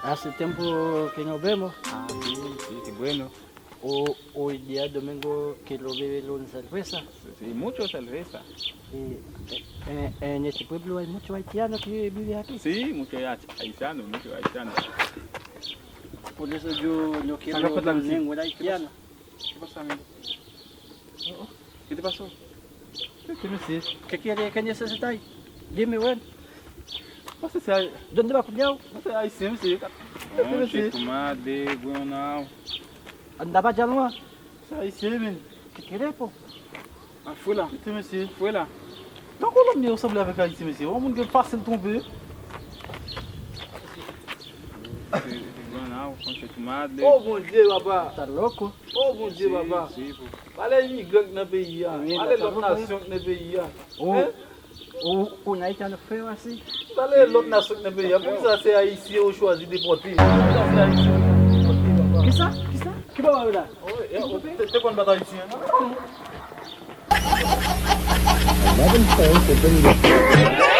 Hace tiempo que nos vemos. Ah, sí, sí, qué bueno. Hoy día domingo quiero beber una cerveza. Sí, mucho cerveza. Y, en este pueblo hay muchos haitianos que viven aquí. Sí, mucho haitiano, mucho haitiano. Por eso yo no quiero Saca por la vecina. ningún haitiano. ¿Qué pasa, amigo? ¿Qué te pasó? ¿Qué me dices? ¿Qué necesitáis? Dime, bueno. Você sai, ¿Dónde va, cuñado? você aí sempre se fica. Não, che comadre, bueno não. Andaba ya no. Sai sempre. ¿Qué quieres, po? Ah, foi lá. Tu me sei, foi lá. Não cola meu sobre avec aí se me sei. Vamos que faça tomber. Bueno não, conche comadre. Oh mon Dieu, baba. ¿Estás loco? Oh mon Dieu, baba. Sim, pô. Fala imigrante na pays. Oui, Fala là, l'autre ça va, nation na pays. Un haitiano feo así. Fala l'autre nation na pays. Pour ça, c'est haïtien au choisi de porter. Pour ça, c'est haïtien au porter, baba. ¿Qué ça? ¿Qué ça? ¿Qué va a hablar? T'es qu'on va haïtien, non? 11 phone for bringing